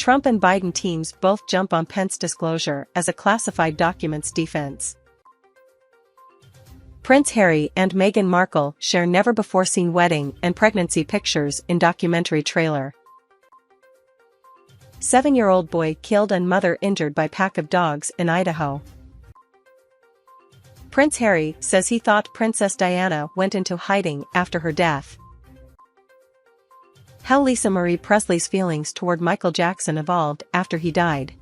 Trump and Biden teams both jump on Pence disclosure as a classified documents defense. Prince Harry and Meghan Markle share never-before-seen wedding and pregnancy pictures in documentary trailer. 7-year-old boy killed and mother injured by pack of dogs in Idaho. Prince Harry says he thought Princess Diana went into hiding after her death. How Lisa Marie Presley's feelings toward Michael Jackson evolved after he died.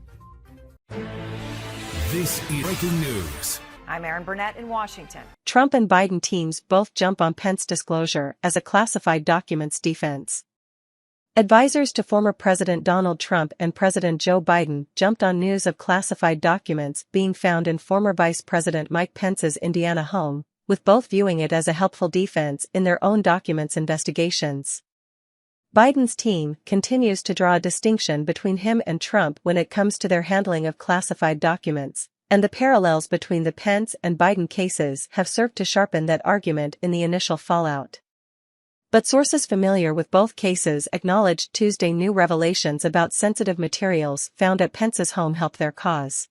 This is breaking news. I'm Erin Burnett in Washington. Trump and Biden teams both jump on Pence disclosure as a classified documents defense. Advisors to former President Donald Trump and President Joe Biden jumped on news of classified documents being found in former Vice President Mike Pence's Indiana home, with both viewing it as a helpful defense in their own documents investigations. Biden's team continues to draw a distinction between him and Trump when it comes to their handling of classified documents, and the parallels between the Pence and Biden cases have served to sharpen that argument in the initial fallout. But sources familiar with both cases acknowledged Tuesday new revelations about sensitive materials found at Pence's home help their cause.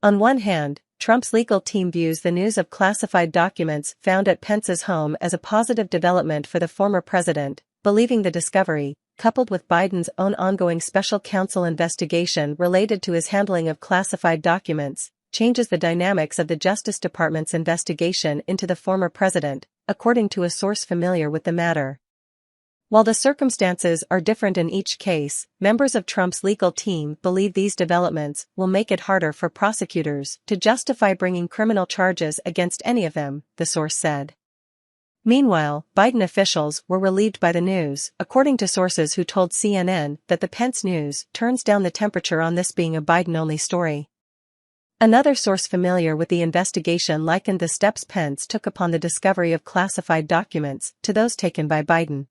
On one hand, Trump's legal team views the news of classified documents found at Pence's home as a positive development for the former president, believing the discovery, coupled with Biden's own ongoing special counsel investigation related to his handling of classified documents, changes the dynamics of the Justice Department's investigation into the former president, according to a source familiar with the matter. While the circumstances are different in each case, members of Trump's legal team believe these developments will make it harder for prosecutors to justify bringing criminal charges against any of them, the source said. Meanwhile, Biden officials were relieved by the news, according to sources who told CNN that the Pence news turns down the temperature on this being a Biden-only story. Another source familiar with the investigation likened the steps Pence took upon the discovery of classified documents to those taken by Biden.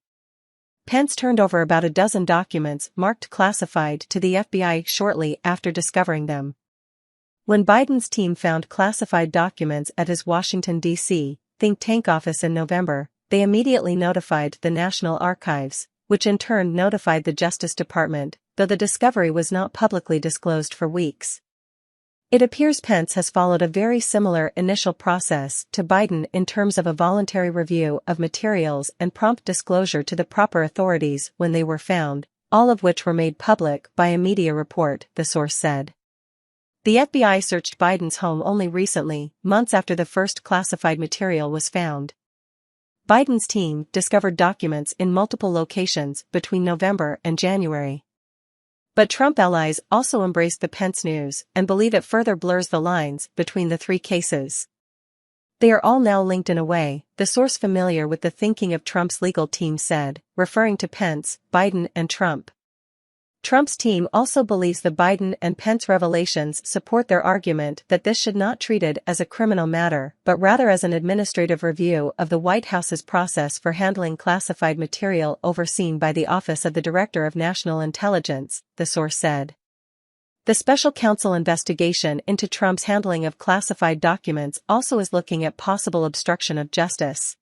Pence turned over about a dozen documents marked classified to the FBI shortly after discovering them. When Biden's team found classified documents at his Washington, D.C., think tank office in November, they immediately notified the National Archives, which in turn notified the Justice Department, though the discovery was not publicly disclosed for weeks. It appears Pence has followed a very similar initial process to Biden in terms of a voluntary review of materials and prompt disclosure to the proper authorities when they were found, all of which were made public by a media report, the source said. The FBI searched Biden's home only recently, months after the first classified material was found. Biden's team discovered documents in multiple locations between November and January. But Trump allies also embraced the Pence news and believe it further blurs the lines between the three cases. They are all now linked in a way, the source familiar with the thinking of Trump's legal team said, referring to Pence, Biden and Trump. Trump's team also believes the Biden and Pence revelations support their argument that this should not be treated as a criminal matter but rather as an administrative review of the White House's process for handling classified material overseen by the Office of the Director of National Intelligence, the source said. The special counsel investigation into Trump's handling of classified documents also is looking at possible obstruction of justice.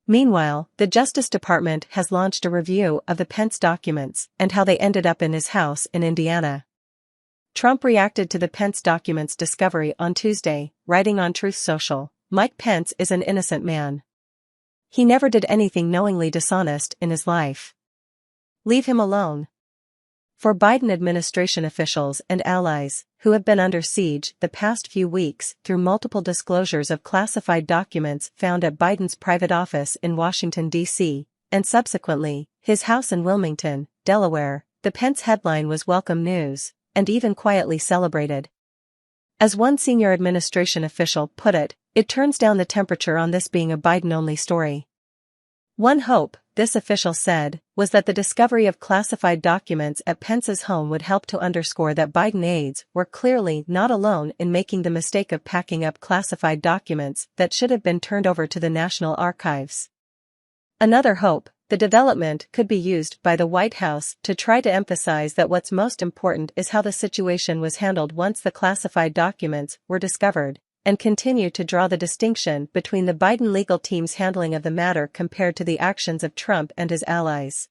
Meanwhile, the Justice Department has launched a review of the Pence documents and how they ended up in his house in Indiana. Trump reacted to the Pence documents discovery on Tuesday, writing on Truth Social, "Mike Pence is an innocent man. He never did anything knowingly dishonest in his life. Leave him alone." For Biden administration officials and allies, who have been under siege the past few weeks through multiple disclosures of classified documents found at Biden's private office in Washington, D.C., and subsequently, his house in Wilmington, Delaware, the Pence headline was welcome news, and even quietly celebrated. As one senior administration official put it, it turns down the temperature on this being a Biden-only story. One hope, this official said, was that the discovery of classified documents at Pence's home would help to underscore that Biden aides were clearly not alone in making the mistake of packing up classified documents that should have been turned over to the National Archives. Another hope, the development could be used by the White House to try to emphasize that what's most important is how the situation was handled once the classified documents were discovered, and continue to draw the distinction between the Biden legal team's handling of the matter compared to the actions of Trump and his allies.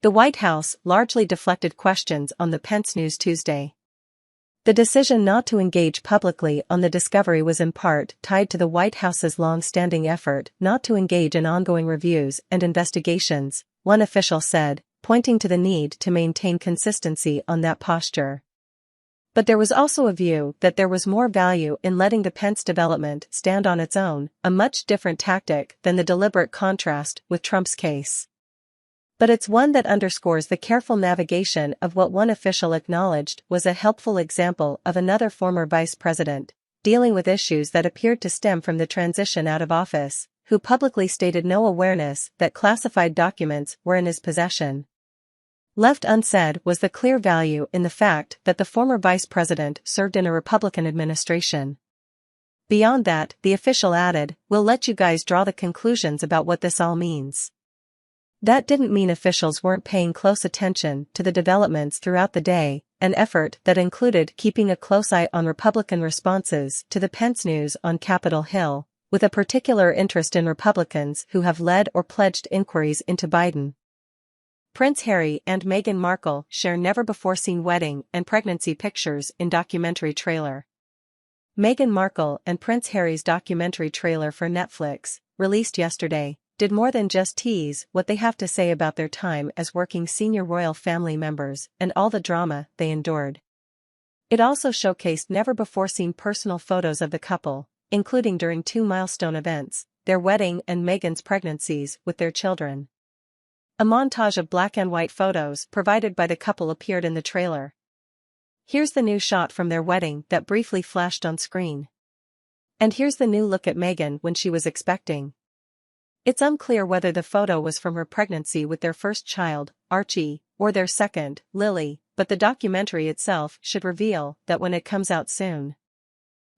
The White House largely deflected questions on the Pence news Tuesday. The decision not to engage publicly on the discovery was in part tied to the White House's long-standing effort not to engage in ongoing reviews and investigations, one official said, pointing to the need to maintain consistency on that posture. But there was also a view that there was more value in letting the Pence development stand on its own, a much different tactic than the deliberate contrast with Trump's case. But it's one that underscores the careful navigation of what one official acknowledged was a helpful example of another former vice president, dealing with issues that appeared to stem from the transition out of office, who publicly stated no awareness that classified documents were in his possession. Left unsaid was the clear value in the fact that the former vice president served in a Republican administration. Beyond that, the official added, "We'll let you guys draw the conclusions about what this all means." That didn't mean officials weren't paying close attention to the developments throughout the day, an effort that included keeping a close eye on Republican responses to the Pence news on Capitol Hill, with a particular interest in Republicans who have led or pledged inquiries into Biden. Prince Harry and Meghan Markle share never-before-seen wedding and pregnancy pictures in documentary trailer. Meghan Markle and Prince Harry's documentary trailer for Netflix, released yesterday, did more than just tease what they have to say about their time as working senior royal family members and all the drama they endured. It also showcased never-before-seen personal photos of the couple, including during two milestone events, their wedding and Meghan's pregnancies with their children. A montage of black and white photos provided by the couple appeared in the trailer. Here's the new shot from their wedding that briefly flashed on screen. And here's the new look at Meghan when she was expecting. It's unclear whether the photo was from her pregnancy with their first child, Archie, or their second, Lily, but the documentary itself should reveal that when it comes out soon.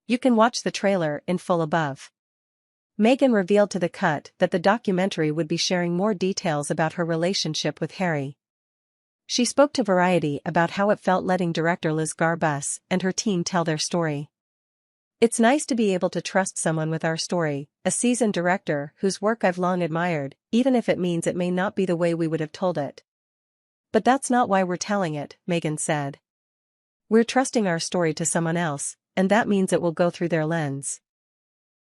You can watch the trailer in full above. Meghan revealed to The Cut that the documentary would be sharing more details about her relationship with Harry. She spoke to Variety about how it felt letting director Liz Garbus and her team tell their story. "It's nice to be able to trust someone with our story, a seasoned director whose work I've long admired, even if it means it may not be the way we would have told it. But that's not why we're telling it," Meghan said. "We're trusting our story to someone else, and that means it will go through their lens."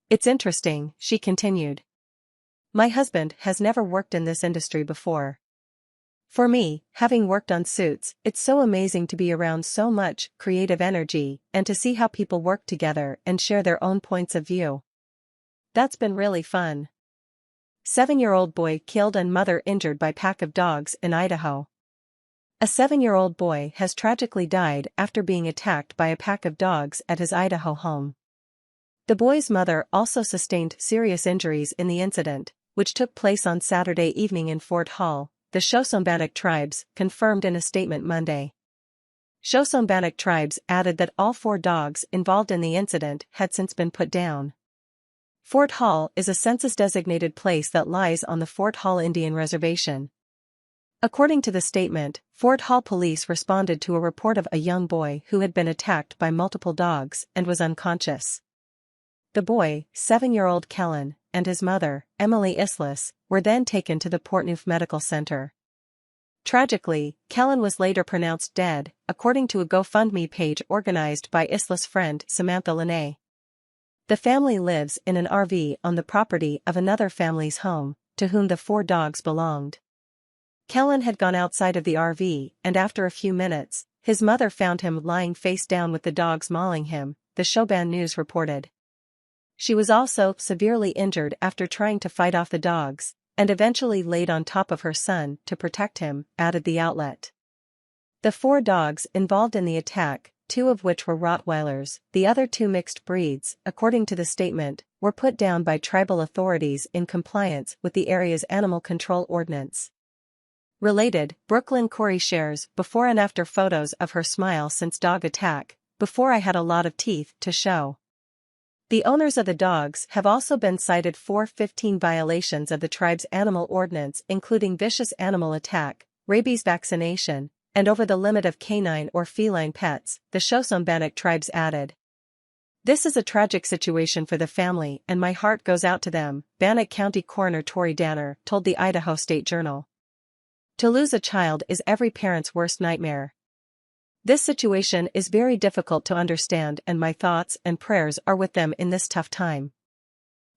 "It's interesting," she continued. "My husband has never worked in this industry before. For me, having worked on Suits, it's so amazing to be around so much creative energy and to see how people work together and share their own points of view. That's been really fun." 7-year-old boy killed and mother injured by pack of dogs in Idaho. A 7-year-old boy has tragically died after being attacked by a pack of dogs at his Idaho home. The boy's mother also sustained serious injuries in the incident, which took place on Saturday evening in Fort Hall, the Shoshone tribes confirmed in a statement Monday. Shoshone tribes added that all 4 dogs involved in the incident had since been put down. Fort Hall is a census-designated place that lies on the Fort Hall Indian Reservation. According to the statement, Fort Hall police responded to a report of a young boy who had been attacked by multiple dogs and was unconscious. The boy, 7-year-old Kellen, and his mother, Emily Islas, were then taken to the Portneuf Medical Center. Tragically, Kellen was later pronounced dead, according to a GoFundMe page organized by Islas' friend Samantha Lene. The family lives in an RV on the property of another family's home, to whom the 4 dogs belonged. Kellen had gone outside of the RV, and after a few minutes, his mother found him lying face down with the dogs mauling him, the Shoban News reported. She was also severely injured after trying to fight off the dogs, and eventually laid on top of her son to protect him, added the outlet. The 4 dogs involved in the attack, 2 of which were Rottweilers, the other 2 mixed breeds, according to the statement, were put down by tribal authorities in compliance with the area's animal control ordinance. Related, Brooklyn Corey shares before and after photos of her smile since dog attack, "Before I had a lot of teeth to show." The owners of the dogs have also been cited for 15 violations of the tribe's animal ordinance, including vicious animal attack, rabies vaccination, and over the limit of canine or feline pets, the Shoshone tribes added. "This is a tragic situation for the family and my heart goes out to them," Bannock County Coroner Tori Danner told the Idaho State Journal. To lose a child is every parent's worst nightmare. This situation is very difficult to understand, and my thoughts and prayers are with them in this tough time.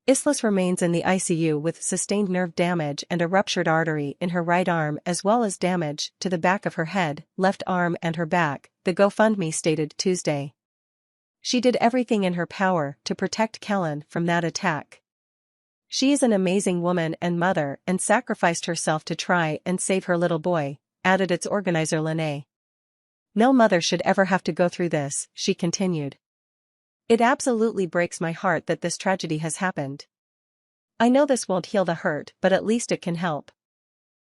Islas remains in the ICU with sustained nerve damage and a ruptured artery in her right arm, as well as damage to the back of her head, left arm and her back, the GoFundMe stated Tuesday. She did everything in her power to protect Kellen from that attack. She is an amazing woman and mother and sacrificed herself to try and save her little boy, added its organizer Lene. No mother should ever have to go through this, she continued. It absolutely breaks my heart that this tragedy has happened. I know this won't heal the hurt, but at least it can help.